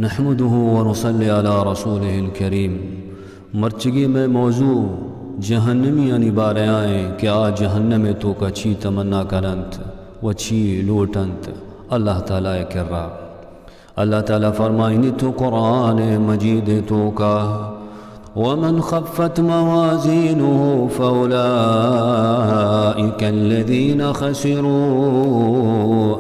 नहमदुहु व नुसल्ली अला रसूलिहिल करीम। मरचगी में मौजू जहन्नमी यानी बारे आए कि आ जहन्नम में तो कछी तमन्ना करंत वछी लूटंत अल्लाह ताला कर रहा। अल्लाह ताला फरमाइनी तो कुरान मजीद तो का वमन खफ़्फ़त मवाज़ीनुहु फ़उलाइका अल्लज़ीना ख़सिरू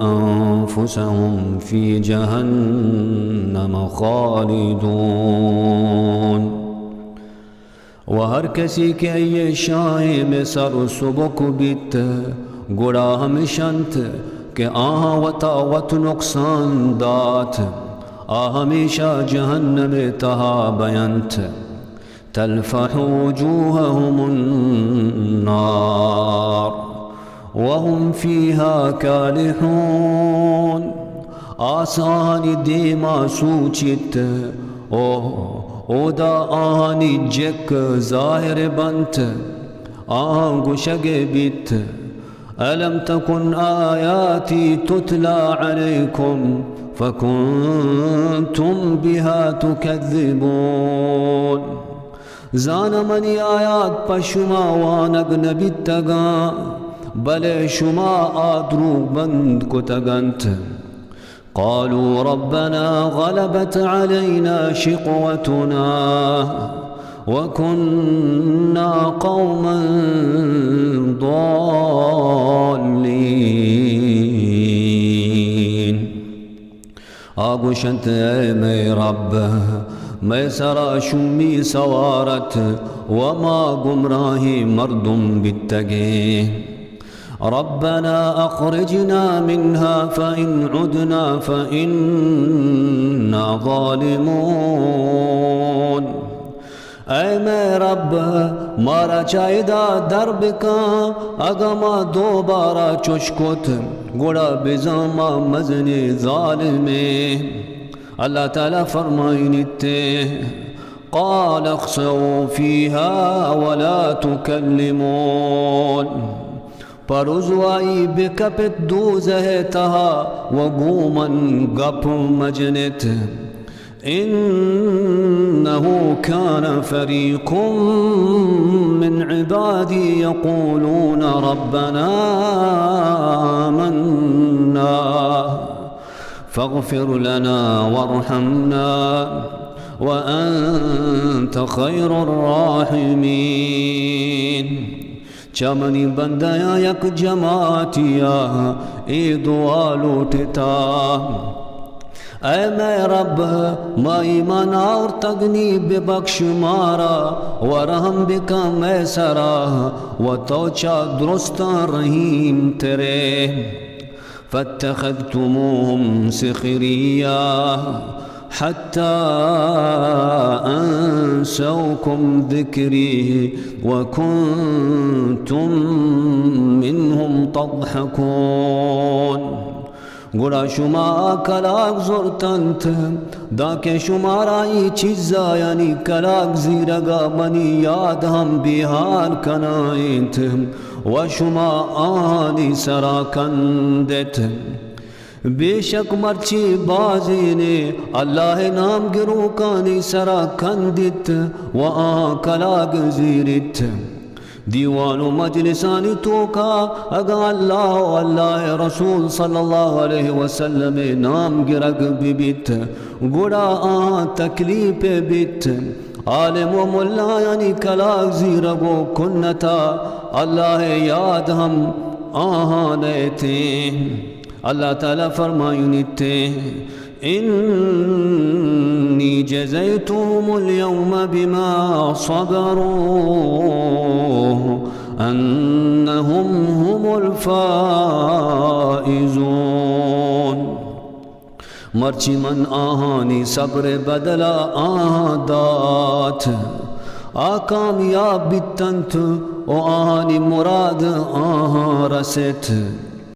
अन्फ़ुसहुम फ़ी जहन्नम ख़ालिदून। वह हर किसी के ये शाए में सर सुबक बीत गुड़ा हमेशंत के आहा वतावत नुकसान दात आ हमेशा जहन्नम तहा बयंत तलफ़हु वजूहहुमुन्नार वहुम फ़ीहा कालिहून। आसानी देमा सूचित ओदा आहानी जक ज़ाहिर बंत गुशगे बित अलम तकुन आयाती तुतला अलैकुम फकुंतुम बिहा तुकज़्ज़िबून। जाना मनी आयात पशुमा वानग नबी तगा बले शुमा आद्रू बंद को तगंत क़ालू रब्बना ग़लबत अलैना शिक़वतुना वकुन्ना क़ौमन ضالين। आगुशंत मैं रब मैं सरा शुमी सवारत वमा गुमराही मर्दुम बित्तगे रब्बना अख़रिजना मिन्हा फ़इन उदना फ़इन्ना ज़ालिमून। ऐ मैं रब मारा चायदा दरब का अगमा दोबारा चुशकुत गुड़ा बिजामा मजने ज़ालिमे। अल्लाह ताला फरमाइनिते क़ाल अख़्सऊ फ़ीहा वला तुकल्लिमून। परुज़वाई बिकपित दूज़ह तहा वगूमन गप मजनित इन्नहु कान फ़रीक़ुम मिन इबादी यक़ूलून रब्बना आमन्ना फ़ग़फ़िर लना वरहमना व अन्त ख़ैरुर राहिमीन। चमनी बंदया यक जमातिया ए दुआ लूटता ऐ मैं रब माई मना और तगनी बेबख्श मारा व रहम बिका मैं सरा व तोचा दुरुस्ता रहीम तेरे फत्तख़ज़्तुमूहुम सिख़रिया हत्ता अंसौकुम ज़िक्री व कुन्तुम मिन्हुम तज़हकून। गुड़ा शुमा कलाक ज़ुरतंत दाके शुमाराई चीज़ा यानी कलाक ज़ीरगा मनी याद हम बिहार कनाइंत व शुमा आनी सरा कंदेत। बेशक मर्ची बाजी ने अल्लाह नाम गिरो कानी सरा कंदित व कलाक ज़ीरित। दीवानो मजलिसानी तो का अगा अल्लाह अल्लाह रसूल सल्लल्लाहु अलैहि वसल्लम नाम गिरग बिबित गुड़ा तकलीफ बित आलिम व मुल्ला यानी कलाक ज़ीरगो कुन्नता अल्लाह याद हम आहाने थे। अल्लाह ताला फरमायुनिते इन्नी जज़ैतुहुमुल यौम बिमा सबरू अन्नहुम हुमुल फ़ाइज़ून। मर्ची मन आहानी सब्र बदला आदात आ कामयाब बितंत ओ आहानी मुराद आहा रसेत।